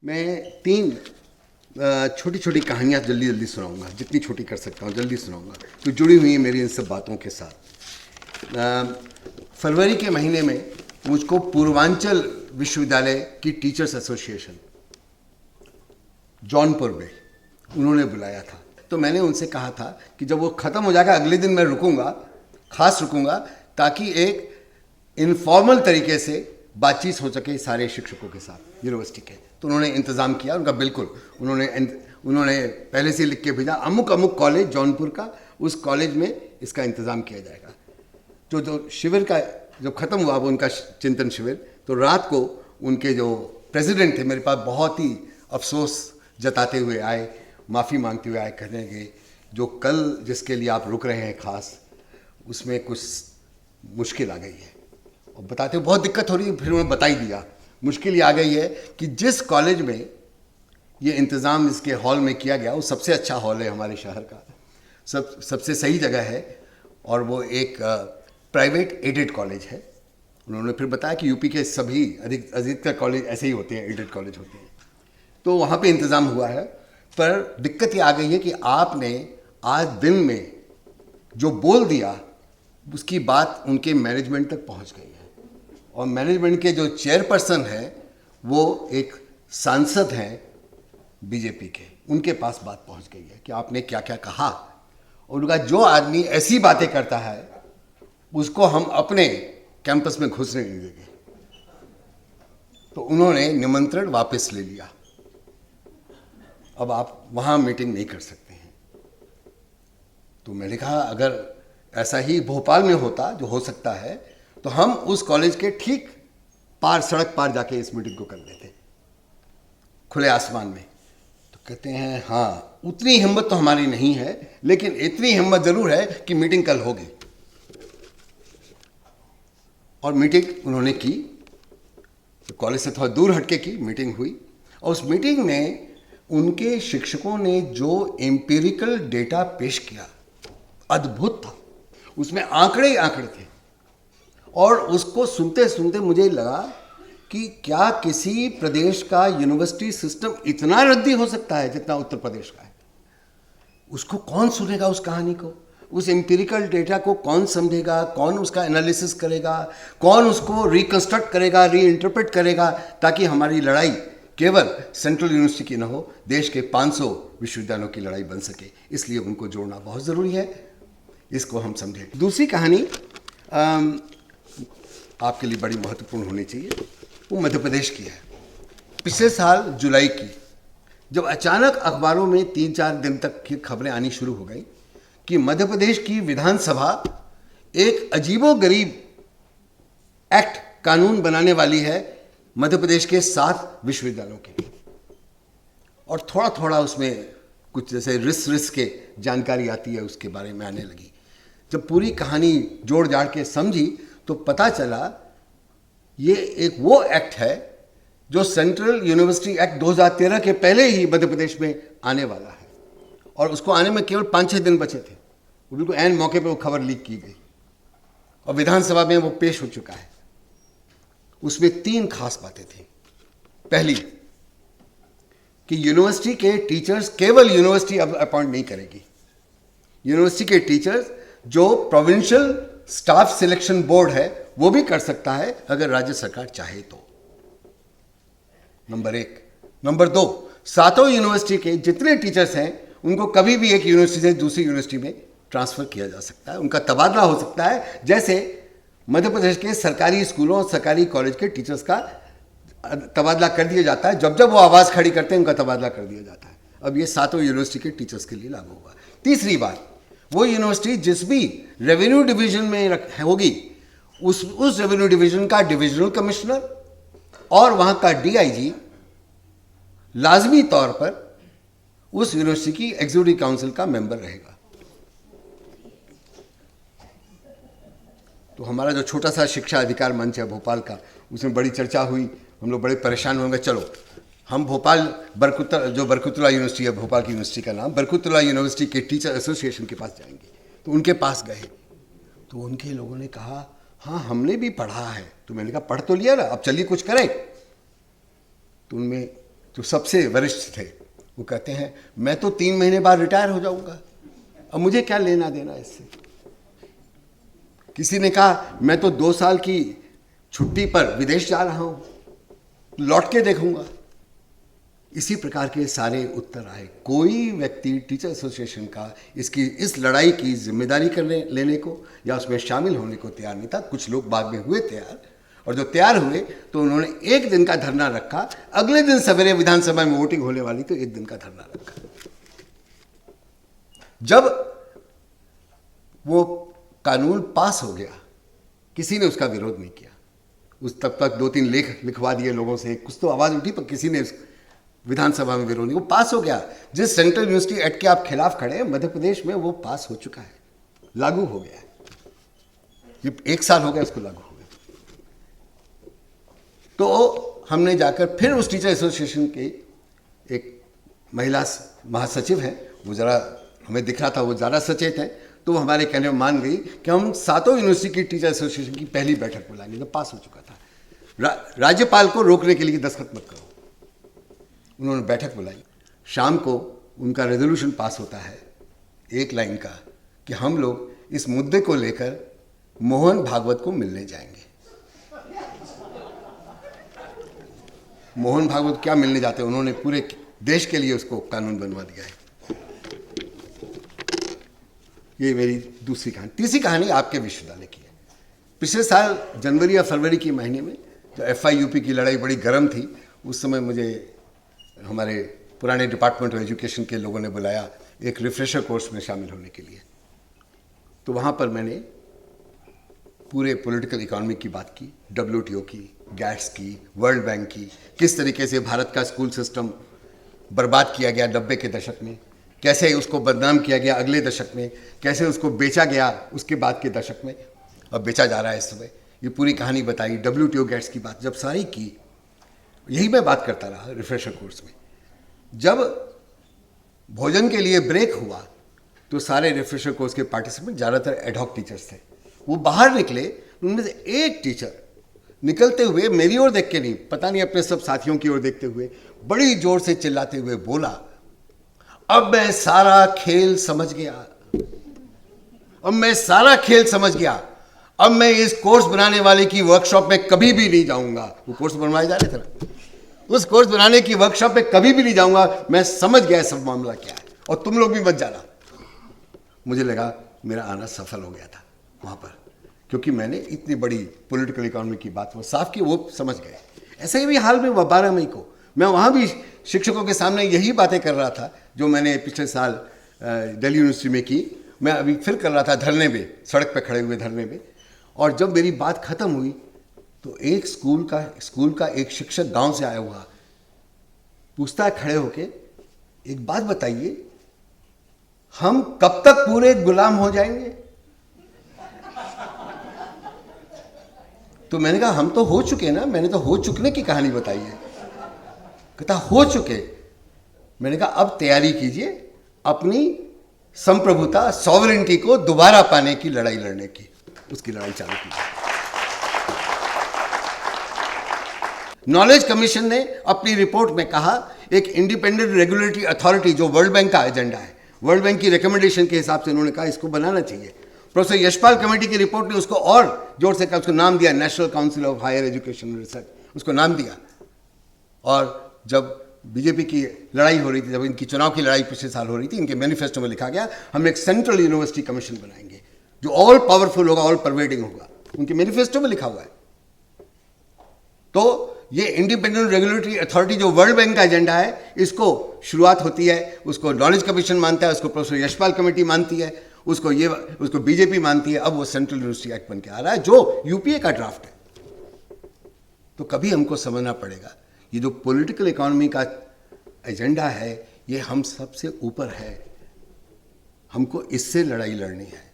मैं तीन छोटी छोटी कहानियाँ जल्दी जल्दी सुनाऊंगा, जितनी छोटी कर सकता हूँ जल्दी सुनाऊंगा, तो जुड़ी हुई है मेरी इन सब बातों के साथ। फरवरी के महीने में मुझको पूर्वांचल विश्वविद्यालय की टीचर्स एसोसिएशन जौनपुर में उन्होंने बुलाया था। तो मैंने उनसे कहा था कि जब वो ख़त्म हो जाएगा अगले दिन मैं रुकूंगा, खास रुकूंगा, ताकि एक इनफॉर्मल तरीके से बातचीत हो सके सारे शिक्षकों के साथ यूनिवर्सिटी के। तो उन्होंने इंतज़ाम किया उनका, बिल्कुल उन्होंने पहले से लिख के भेजा, अमुक अमुक कॉलेज जौनपुर का, उस कॉलेज में इसका इंतज़ाम किया जाएगा। जो शिविर का जब ख़त्म हुआ वो उनका चिंतन शिविर, तो रात को उनके जो प्रेसिडेंट थे मेरे पास बहुत ही अफसोस जताते हुए आए, माफ़ी मांगते हुए आए, कहने लगे जो कल जिसके लिए आप रुक रहे हैं खास, उसमें कुछ मुश्किल आ गई है। और बताते हुए बहुत दिक्कत हो रही है, फिर उन्होंने बता ही दिया मुश्किल ये आ गई है कि जिस कॉलेज में ये इंतज़ाम इसके हॉल में किया गया वो सबसे अच्छा हॉल है हमारे शहर का, सबसे सही जगह है, और वो एक प्राइवेट एडेड कॉलेज है। उन्होंने फिर बताया कि यूपी के सभी अधिकतर कॉलेज ऐसे ही होते हैं, एडेड कॉलेज होते हैं। तो वहाँ पे इंतज़ाम हुआ है, पर दिक्कत ये आ गई है कि आपने आज दिन में जो बोल दिया उसकी बात उनके मैनेजमेंट तक पहुँच गई है, और मैनेजमेंट के जो चेयरपर्सन है वो एक सांसद हैं बीजेपी के, उनके पास बात पहुंच गई है कि आपने क्या क्या कहा। और उनका जो आदमी ऐसी बातें करता है उसको हम अपने कैंपस में घुसने नहीं देंगे। तो उन्होंने निमंत्रण वापस ले लिया, अब आप वहाँ मीटिंग नहीं कर सकते हैं। तो मैंने कहा अगर ऐसा ही भोपाल में होता, जो हो सकता है, तो हम उस कॉलेज के ठीक पार, सड़क पार जाके इस मीटिंग को कर लेते खुले आसमान में। तो कहते हैं हाँ, उतनी हिम्मत तो हमारी नहीं है, लेकिन इतनी हिम्मत जरूर है कि मीटिंग कल होगी। और मीटिंग उन्होंने की, तो कॉलेज से थोड़ा दूर हटके की मीटिंग हुई, और उस मीटिंग में उनके शिक्षकों ने जो एम्पिरिकल डेटा पेश किया अद्भुत था, उसमें आंकड़े ही आंकड़े थे। और उसको सुनते सुनते मुझे लगा कि क्या किसी प्रदेश का यूनिवर्सिटी सिस्टम इतना रद्दी हो सकता है जितना उत्तर प्रदेश का है। उसको कौन सुनेगा, उस कहानी को, उस एम्पिरिकल डेटा को कौन समझेगा, कौन उसका एनालिसिस करेगा, कौन उसको रिकंस्ट्रक्ट करेगा, रीइंटरप्रेट करेगा, ताकि हमारी लड़ाई केवल सेंट्रल यूनिवर्सिटी की न हो, देश के 500 विश्वविद्यालयों की लड़ाई बन सके। इसलिए उनको जोड़ना बहुत ज़रूरी है, इसको हम समझें। दूसरी कहानी आपके लिए बड़ी महत्वपूर्ण होनी चाहिए, वो मध्य प्रदेश की है। पिछले साल जुलाई की, जब अचानक अखबारों में 3-4 दिन तक की खबरें आनी शुरू हो गई कि मध्य प्रदेश की विधानसभा एक अजीबोगरीब एक्ट, कानून बनाने वाली है मध्य प्रदेश के 7 विश्वविद्यालयों के लिए। और थोड़ा थोड़ा उसमें कुछ जैसे रिस के जानकारी आती है, उसके बारे में आने लगी। जब पूरी कहानी जोड़ जाड़ के समझी तो पता चला ये एक वो एक्ट है जो सेंट्रल यूनिवर्सिटी एक्ट 2013 के पहले ही मध्य प्रदेश में आने वाला है, और उसको आने में केवल 5-6 दिन बचे थे। वो बिल्कुल ऐन मौके पे वो खबर लीक की गई और विधानसभा में वो पेश हो चुका है। उसमें 3 खास बातें थी। पहली कि यूनिवर्सिटी के टीचर्स केवल यूनिवर्सिटी अब अपॉइंट नहीं करेगी। यूनिवर्सिटी के टीचर्स जो प्रोविंशियल स्टाफ सिलेक्शन बोर्ड है वो भी कर सकता है अगर राज्य सरकार चाहे तो, नंबर 1। नंबर 2, 7 यूनिवर्सिटी के जितने टीचर्स हैं उनको कभी भी एक यूनिवर्सिटी से दूसरी यूनिवर्सिटी में ट्रांसफर किया जा सकता है, उनका तबादला हो सकता है। जैसे मध्य प्रदेश के सरकारी स्कूलों और सरकारी कॉलेज के टीचर्स का तबादला कर दिया जाता है, जब जब वो आवाज़ खड़ी करते हैं उनका तबादला कर दिया जाता है। अब ये 7 यूनिवर्सिटी के टीचर्स के लिए लागू होगा। तीसरी बात, वो यूनिवर्सिटी जिस भी रेवेन्यू डिवीजन में होगी उस रेवेन्यू डिवीजन का डिविजनल कमिश्नर और वहां का डीआईजी लाजमी तौर पर उस यूनिवर्सिटी की एग्जीक्यूटिव काउंसिल का मेंबर रहेगा। तो हमारा जो छोटा सा शिक्षा अधिकार मंच है भोपाल का, उसमें बड़ी चर्चा हुई, हम लोग बड़े परेशान होंगे। चलो हम भोपाल बरकतुल्लाह यूनिवर्सिटी है, भोपाल की यूनिवर्सिटी का नाम, बरकतुल्लाह यूनिवर्सिटी के टीचर एसोसिएशन के पास जाएंगे। तो उनके पास गए तो उनके लोगों ने कहा हाँ हमने भी पढ़ा है। तो मैंने कहा पढ़ तो लिया ना, अब चलिए कुछ करें। तो उनमें जो सबसे वरिष्ठ थे, वो कहते हैं मैं तो 3 महीने बाद रिटायर हो जाऊंगा, अब मुझे क्या लेना देना इससे। किसी ने कहा मैं तो 2 साल की छुट्टी पर विदेश जा रहा हूं, लौट के देखूंगा। इसी प्रकार के सारे उत्तर आए। कोई व्यक्ति टीचर एसोसिएशन का इस लड़ाई की जिम्मेदारी लेने को या उसमें शामिल होने को तैयार नहीं था। कुछ लोग बाद में हुए तैयार, और जो तैयार हुए तो उन्होंने 1 दिन का धरना रखा। अगले दिन सवेरे विधानसभा में वोटिंग होने वाली तो 1 दिन का धरना रखा। जब वो कानून पास हो गया, किसी ने उसका विरोध नहीं किया। उस तब तक 2-3 लेख लिखवा दिए लोगों से, कुछ तो आवाज उठी, पर किसी ने विधानसभा में विरोध नहीं। वो पास हो गया। जिस सेंट्रल यूनिवर्सिटी एक्ट के आप खिलाफ खड़े हैं, मध्य प्रदेश में वो पास हो चुका है, लागू हो गया है। ये 1 साल हो गया इसको लागू हुए। तो हमने जाकर फिर उस टीचर एसोसिएशन के एक महिला महासचिव हैं, वो जरा हमें दिख रहा था वो ज़्यादा सचेत हैं, तो वो हमारे कहने में मान गई कि हम 7 यूनिवर्सिटी की टीचर एसोसिएशन की पहली बैठक बुलाएंगे। तो पास हो चुका था। राज्यपाल को रोकने के लिए दस्तखत मत करो। उन्होंने बैठक बुलाई। शाम को उनका रेजोल्यूशन पास होता है 1 लाइन का कि हम लोग इस मुद्दे को लेकर मोहन भागवत को मिलने जाएंगे। मोहन भागवत क्या मिलने जाते हैं, उन्होंने पूरे देश के लिए उसको कानून बनवा दिया है। ये मेरी दूसरी कहानी। तीसरी कहानी आपके विश्वविद्यालय की है। पिछले साल जनवरी या फरवरी के महीने में जब FIUP की लड़ाई बड़ी गर्म थी, उस समय मुझे हमारे पुराने डिपार्टमेंट ऑफ एजुकेशन के लोगों ने बुलाया एक रिफ्रेशर कोर्स में शामिल होने के लिए। तो वहाँ पर मैंने पूरे पॉलिटिकल इकोनॉमी की बात की, WTO की, गैट्स की, वर्ल्ड बैंक की, किस तरीके से भारत का स्कूल सिस्टम बर्बाद किया गया 90 के दशक में, कैसे उसको बदनाम किया गया अगले दशक में, कैसे उसको बेचा गया उसके बाद के दशक में, अब बेचा जा रहा है इस समय। ये पूरी कहानी बताई। WTO गैट्स की बात जब सारी की, यही मैं बात करता रहा रिफ्रेशर कोर्स में। जब भोजन के लिए ब्रेक हुआ तो सारे रिफ्रेशर कोर्स के पार्टिसिपेंट, ज़्यादातर एडहॉक टीचर्स थे, वो बाहर निकले। उनमें से एक टीचर निकलते हुए मेरी ओर देख के नहीं, पता नहीं अपने सब साथियों की ओर देखते हुए बड़ी जोर से चिल्लाते हुए बोला, अब मैं सारा खेल समझ गया, अब मैं सारा खेल समझ गया, अब मैं इस कोर्स बनाने वाले की वर्कशॉप में कभी भी नहीं जाऊंगा। वो कोर्स बनवाए जा रहे थे ना, उस कोर्स बनाने की वर्कशॉप में कभी भी नहीं जाऊंगा, मैं समझ गया सब मामला क्या है, और तुम लोग भी मत जाना। मुझे लगा मेरा आना सफल हो गया था वहां पर, क्योंकि मैंने इतनी बड़ी पॉलिटिकल इकोनॉमी की बात वो साफ की, वो समझ गए। ऐसा ही भी हाल में 12 मई को मैं वहाँ भी शिक्षकों के सामने यही बातें कर रहा था जो मैंने पिछले साल दिल्ली यूनिवर्सिटी में की। मैं अभी फिर कर रहा था धरने में, सड़क पर खड़े हुए धरने में। और जब मेरी बात खत्म हुई तो एक स्कूल का एक शिक्षक गांव से आया हुआ पूछता है खड़े होके, एक बात बताइए, हम कब तक पूरे गुलाम हो जाएंगे? तो मैंने कहा हम तो हो चुके ना, मैंने तो हो चुकने की कहानी बताई है। कहता हो चुके। मैंने कहा अब तैयारी कीजिए अपनी संप्रभुता, सॉवरेनिटी को दोबारा पाने की लड़ाई लड़ने की। उसकी लड़ाई चालू कीजिए। नॉलेज कमीशन ने अपनी रिपोर्ट में कहा एक इंडिपेंडेंट रेगुलेटरी अथॉरिटी, जो वर्ल्ड बैंक का एजेंडा है, वर्ल्ड बैंक की रिकमेंडेशन के हिसाब से उन्होंने कहा इसको बनाना चाहिए। प्रोफेसर यशपाल कमेटी की रिपोर्ट ने उसको और जोर से कहा, उसको नाम दिया national council of higher education research, उसको नाम दिया। और जब बीजेपी की लड़ाई हो रही थी, जब इनकी चुनाव की लड़ाई पिछले साल हो रही थी, इनके मैनिफेस्टो में लिखा गया हम एक सेंट्रल यूनिवर्सिटी कमीशन बनाएंगे जो ऑल पावरफुल होगा, ऑल परवेडिंग होगा। उनके मैनिफेस्टो में लिखा हुआ है। तो ये इंडिपेंडेंट रेगुलेटरी अथॉरिटी जो वर्ल्ड बैंक का एजेंडा है, इसको शुरुआत होती है, उसको नॉलेज कमीशन मानता है, उसको प्रोफेसर यशपाल कमेटी मानती है, उसको बीजेपी मानती है। अब वो सेंट्रल यूनिवर्सिटी एक्ट बन के आ रहा है जो यूपीए का ड्राफ्ट है। तो कभी हमको समझना पड़ेगा ये जो पॉलिटिकल इकोनॉमी का एजेंडा है ये हम सबसे ऊपर है, हमको इससे लड़ाई लड़नी है।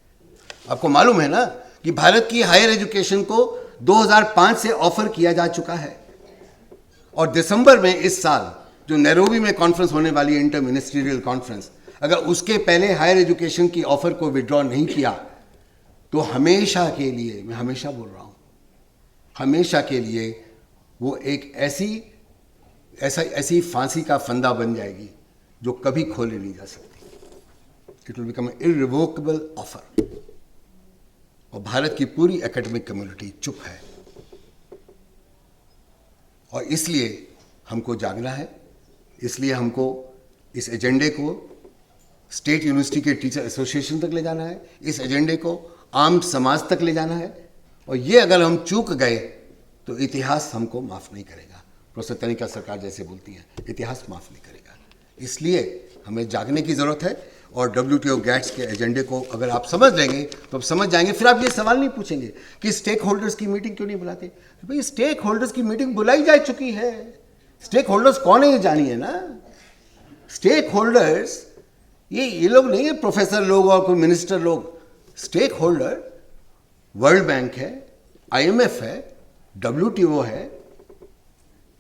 आपको मालूम है ना कि भारत की हायर एजुकेशन को 2005 से ऑफर किया जा चुका है, और दिसंबर में इस साल जो नैरोबी में कॉन्फ्रेंस होने वाली है, इंटर मिनिस्ट्रियल कॉन्फ्रेंस, अगर उसके पहले हायर एजुकेशन की ऑफर को विड्रॉ नहीं किया तो हमेशा के लिए, मैं हमेशा बोल रहा हूं, हमेशा के लिए वो एक ऐसी ऐसी फांसी का फंदा बन जाएगी जो कभी खोले नहीं जा सकती। It will become irrevocable offer. और भारत की पूरी एकेडमिक कम्युनिटी चुप है, और इसलिए हमको जागना है। इसलिए हमको इस एजेंडे को स्टेट यूनिवर्सिटी के टीचर एसोसिएशन तक ले जाना है, इस एजेंडे को आम समाज तक ले जाना है। और ये अगर हम चूक गए तो इतिहास हमको माफ़ नहीं करेगा। प्रोफेसर तनिका सरकार जैसे बोलती हैं, इतिहास माफ़ नहीं करेगा। इसलिए हमें जागने की ज़रूरत है। और WTO गैट्स के एजेंडे को अगर आप समझ लेंगे तो आप समझ जाएंगे। फिर आप ये सवाल नहीं पूछेंगे कि स्टेक होल्डर्स की मीटिंग क्यों नहीं बुलाते। भाई स्टेक होल्डर्स की मीटिंग बुलाई जा चुकी है। स्टेक होल्डर्स कौन है ये जानिए ना। स्टेक होल्डर्स ये लोग नहीं है, प्रोफेसर लोग और कोई मिनिस्टर लोग। स्टेक होल्डर वर्ल्ड बैंक है, IMF है, WTO है,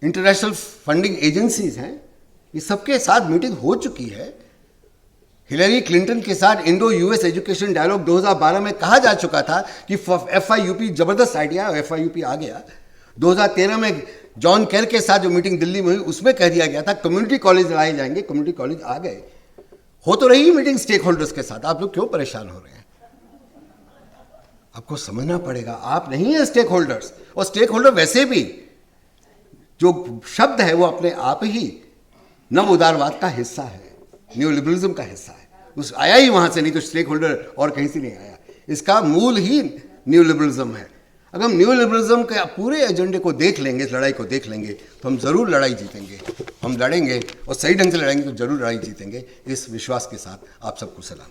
इंटरनेशनल फंडिंग एजेंसीज हैं। ये सबके साथ मीटिंग हो चुकी है। हिलरी क्लिंटन के साथ इंडो US एजुकेशन डायलॉग 2012 में कहा जा चुका था कि FIUP जबरदस्त आइडिया, FIUP आ गया। 2013 में जॉन केर के साथ जो मीटिंग दिल्ली में हुई उसमें कह दिया गया था कम्युनिटी कॉलेज लाए जाएंगे। कम्युनिटी कॉलेज आ गए। हो तो रही मीटिंग स्टेक होल्डर्स के साथ। आप लोग क्यों परेशान हो रहे हैं? आपको समझना पड़ेगा, आप नहीं है स्टेक होल्डर्स। और स्टेक होल्डर वैसे भी जो शब्द है वो अपने आप ही नव उदारवाद का हिस्सा है, न्यू लिबरलिज्म का हिस्सा है। उस आया ही वहां से, नहीं तो स्टेक होल्डर और कहीं से नहीं आया। इसका मूल ही न्यू लिबरलिज्म है। अगर हम न्यू लिबरलिज्म के पूरे एजेंडे को देख लेंगे, इस लड़ाई को देख लेंगे, तो हम जरूर लड़ाई जीतेंगे। हम लड़ेंगे और सही ढंग से लड़ेंगे तो जरूर लड़ाई जीतेंगे। इस विश्वास के साथ आप सबको सलाम।